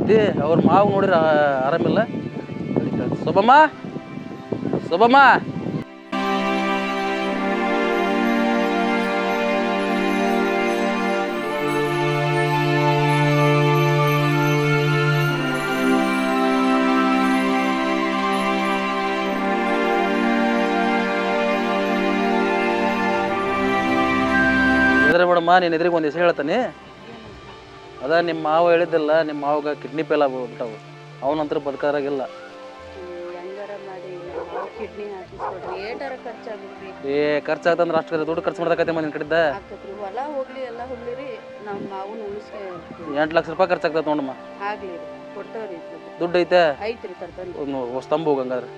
ಐತಿ. ಅವ್ರ ಮಾವು ನೋಡಿದ್ರೆ ಆರಾಮಿಲ್ಲ. ಶೋಭಮ್ಮ ಶೋಭಮ್ಮ ಮೇಡಮ್ಮ, ನೀನು ಎದುರಿಗೆ ಒಂದು ದಿವಸ ಹೇಳ್ತಾನೆ. ಅದ ನಿಮ್ಮ ಮಾವ ಹೇಳಿದ್ದಲ್ಲ, ನಿಮ್ಮ ಮಾವಾಗ ಕಿಡ್ನಿ ಫೇಲ್ ಆಗ್ಬಿಟ್ಟವು. ಅವನಂತರ ಬದುಕಾರಾಗಿಲ್ಲ. ಖರ್ಚಾಗ್ತಂದ್ರೆ ಅಷ್ಟು ದುಡ್ಡು ಖರ್ಚು ಮಾಡ್ದಕತ್ತೆ ನಿನ್ನ ಕಡೆದ. 8 ಲಕ್ಷ ರೂಪಾಯಿ ಖರ್ಚಾಗ್ತದೆ ನೋಡಮ್ಮ. ದುಡ್ಡು ಐತೆ ಸ್ತಂಭ ಹೋಗಂಗಾದ್ರೆ.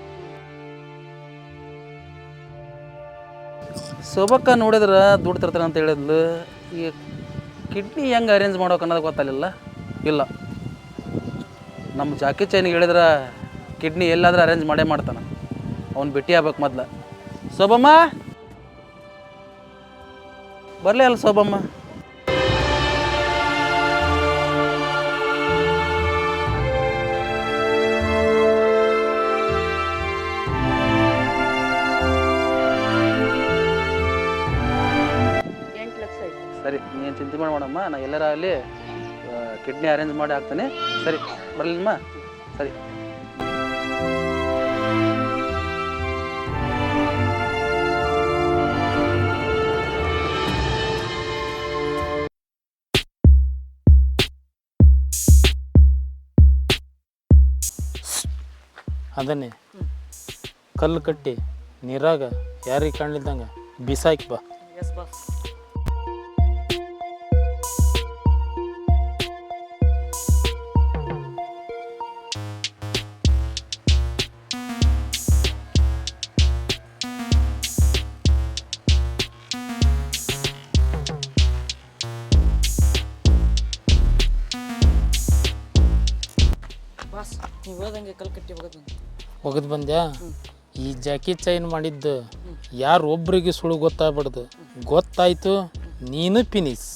ಶೋಭಕ್ಕ ನೋಡಿದ್ರೆ ದುಡ್ಡು ತರ್ತಾನೆ ಅಂತ ಹೇಳಿದ್ಲು. ಈ ಕಿಡ್ನಿ ಹೆಂಗೆ ಅರೇಂಜ್ ಮಾಡೋಕೆ ಅನ್ನೋದು ಗೊತ್ತಾಗಲಿಲ್ಲ. ಇಲ್ಲ, ನಮ್ಮ ಜಾಕಿ ಚೈನಿಗೆ ಹೇಳಿದ್ರೆ ಕಿಡ್ನಿ ಎಲ್ಲಾದ್ರೂ ಅರೇಂಜ್ ಮಾಡೇ ಮಾಡ್ತಾನೆ. ಅವ್ನು ಭೇಟಿ ಆಗ್ಬೇಕು ಮೊದ್ಲು. ಶೋಭಮ್ಮ ಬರಲೇ ಅಲ್ಲ ಶೋಭಮ್ಮ. ಸರಿ, ನೀನು ಚಿಂತೆ ಮಾಡಮ್ಮ. ನಾ ಎಲ್ಲರ ಅಲ್ಲಿ ಕಿಡ್ನಿ ಅರೇಂಜ್ ಮಾಡಿ ಹಾಕ್ತಾನೆ. ಸರಿ, ಬರಲಿಲ್ಲಮ್ಮ. ಸರಿ. ಅದನ್ನೇ ಕಲ್ಲು ಕಟ್ಟಿ ನೀರಾಗ ಯಾರಿಗೆ ಕಾಣಲಿದ್ದಂಗೆ ಬಿಸಾಕಿ ಬಾ. ಒಗದು ಬಂದ್ಯಾ? ಈ ಜಾಕಿ ಚೈನ್ ಮಾಡಿದ್ದು ಯಾರು ಒಬ್ರಿಗೆ ಸುಳ್ಳು ಗೊತ್ತಾಗ್ಬಾರ್ದು. ಗೊತ್ತಾಯ್ತು, ನೀನು ಫಿನಿಸ್.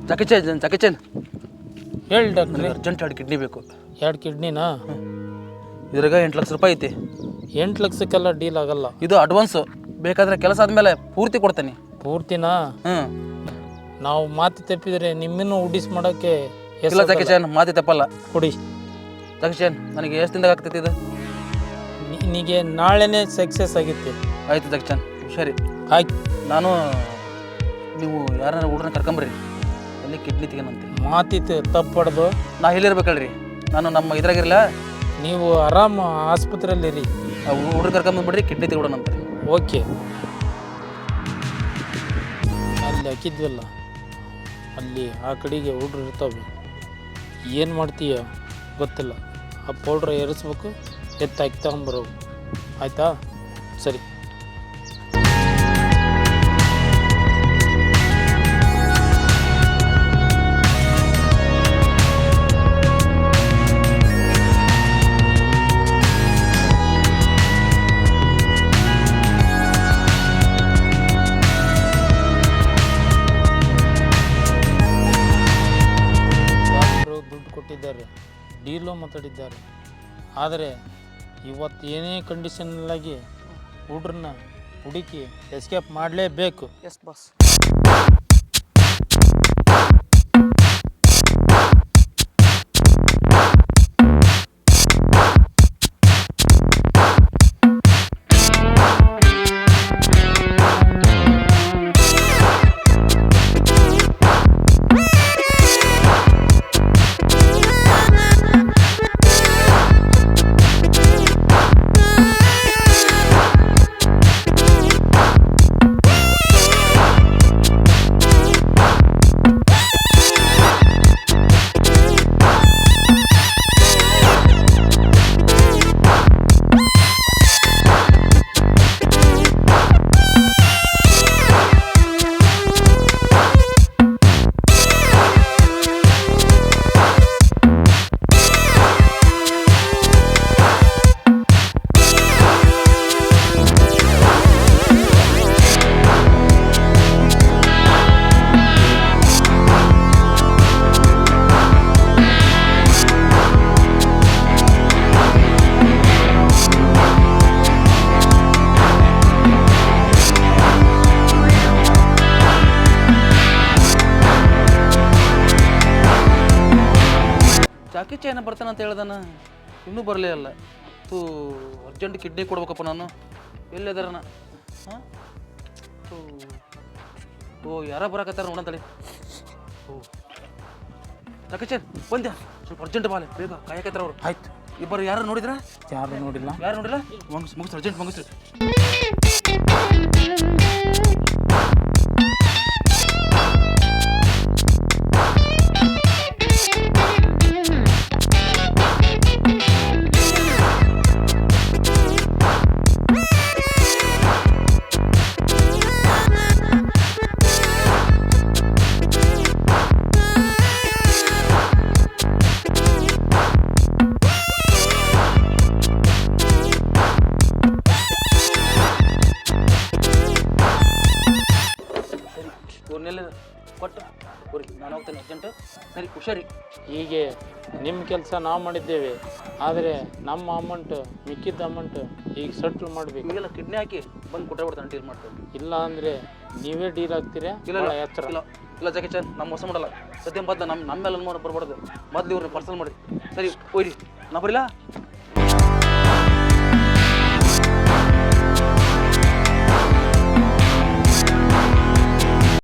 ಜಾಕಿ ಚೈನ್ ಹೇಳಿ ಡಾಕ್ಟ್ರೆ. ಅರ್ಜೆಂಟ್ 2 ಕಿಡ್ನಿ ಬೇಕು. 2 ಕಿಡ್ನಿನಾ? ಇದ್ರಾಗ 8 ಲಕ್ಷ ರೂಪಾಯಿ ಐತಿ. 8 ಲಕ್ಷಕ್ಕೆಲ್ಲ ಡೀಲ್ ಆಗಲ್ಲ. ಇದು ಅಡ್ವಾನ್ಸು. ಬೇಕಾದ್ರೆ ಕೆಲಸ ಆದಮೇಲೆ ಪೂರ್ತಿ ಕೊಡ್ತೇನೆ. ಪೂರ್ತಿನಾ? ನಾವು ಮಾತು ತಪ್ಪಿದರೆ ನಿಮ್ಮನ್ನು ಉಡಿಸ್ ಮಾಡೋಕ್ಕೆ ಇಲ್ಲ ಜಾಕಿ ಚೈನ್, ಮಾತಿ ತಪ್ಪಲ್ಲ. ಕೊಡಿ ಜಾಕಿ ಚೈನ್. ನನಗೆ ಎಷ್ಟು ದಿನದಾಗ ಆಗ್ತೈತಿ ಇದು? ನಿನಗೆ ನಾಳೆನೇ ಸಕ್ಸಸ್ ಆಗಿತ್ತೆ. ಆಯ್ತು ಜಾಕಿ ಚೈನ್, ಸರಿ ಆಯ್ತು. ನಾನು ನೀವು ಯಾರನ್ನ ಹುಡುಗರನ್ನ ಕರ್ಕೊಂಬರ್ರಿ, ಅಲ್ಲಿ ಕಿಡ್ನಿ ತೆಗೆನಂತೆ. ಮಾತಿತ್ತು ತಪ್ಪಡ್ದು. ನಾ ಎಲ್ಲಿರ್ಬೇಕಲ್ರಿ? ನಾನು ನಮ್ಮ ಇದ್ರಾಗಿರಲ್ಲ. ನೀವು ಆರಾಮ ಆಸ್ಪತ್ರೆಯಲ್ಲಿರಿ. ಹುಡುಗರು ಕರ್ಕೊಂಬಂದ್ಬಿಡ್ರಿ, ಕಿಡ್ನಿ ತೆಗೊಡೋಣಂತೆ. ಓಕೆ. ಅಲ್ಲಿ ಹಾಕಿದ್ವಲ್ಲ, ಅಲ್ಲಿ ಆ ಕಡೆಗೆ ಹುಡ್ರು ಇರ್ತಾವೆ. ಏನು ಮಾಡ್ತೀಯ ಗೊತ್ತಿಲ್ಲ. ಆ ಪೌಡ್ರ್ ಏರಿಸ್ಬೇಕು, ಎತ್ತಾಕಿ ತಗೊಂಬರೋ. ಆಯಿತಾ? ಸರಿ. ಡೀಲು ಮಾತಾಡಿದ್ದಾರೆ. ಆದರೆ ಇವತ್ತು ಏನೇ ಕಂಡೀಷನಲ್ಲಾಗಿ ಹುಡ್ರನ್ನ ಹುಡುಕಿ ಎಸ್ಕೇಪ್ ಮಾಡಲೇಬೇಕು. Yes boss. ಜಾಕಿ ಚೈನ ಬರ್ತಾನೆ ಅಂತ ಹೇಳ್ದಾನ, ಇನ್ನೂ ಬರಲೇ ಅಲ್ಲ. ತೂ ಅರ್ಜೆಂಟ್ ಕಿಡ್ನಿ ಕೊಡ್ಬೇಕಪ್ಪ ನಾನು. ಎಲ್ಲಿದಾರನ? ಹಾಂ ಓ ಯಾರ ಬರಾಕತ್ತಾರ ನೋಡಂತಳಿ. ಓ ಜಾಕಿ ಚೈನ್ ಬಂದ್ಯಾ? ಸ್ವಲ್ಪ ಅರ್ಜೆಂಟ್ ಬಾಲೆ ಬೇಗ, ಕಾಯಕತ್ತಾರ ಅವ್ರು. ಆಯ್ತು. ಇಬ್ಬರು ಯಾರು ನೋಡಿದ್ರ? ಯಾರು ನೋಡಿಲ್ಲ. ಯಾರು ನೋಡಿಲ್ಲ? ಮುಗಿಸ್ರಿ ಅರ್ಜೆಂಟ್ ಮುಗಿಸ್ರಿ. ಕೊಟ್ಟು ಊರಿ ನಾನು ಹೋಗ್ತೇನೆ ಅರ್ಜೆಂಟು. ಸರಿ ಹುಷಾರಿ. ಹೀಗೆ ನಿಮ್ಮ ಕೆಲಸ ನಾವು ಮಾಡಿದ್ದೇವೆ, ಆದರೆ ನಮ್ಮ ಅಮೌಂಟ್ ಮಿಕ್ಕಿದ್ದ ಅಮೌಂಟ್ ಈಗ ಸೆಟ್ಲ್ ಮಾಡಬೇಕು. ಈಗೆಲ್ಲ ಕಿಡ್ನಿ ಹಾಕಿ ಬಂದು ಕೊಟ್ಟರೆ ಬಿಡ್ತಾನೆ, ಡೀಲ್ ಮಾಡ್ತೇವೆ. ಇಲ್ಲ ಅಂದರೆ ನೀವೇ ಡೀಲ್ ಆಗ್ತೀರಾ? ಇಲ್ಲ ಎಚ್ಚರ. ಇಲ್ಲ ಜಾಕಿ ಚಾನ್ ನಮ್ಮ ಮೋಸ ಮಾಡಲ್ಲ. ಸದ್ಯ ಬದ್ದ ನಮ್ಮ ಮೇಲೆ ಬರ್ಬಾರ್ದು. ಮೊದಲು ಇವ್ರನ್ನ ಪರ್ಸಲ್ ಮಾಡಿ. ಸರಿ ಹೋಯ್ರಿ, ನಾ ಬರಿಲ್ಲ.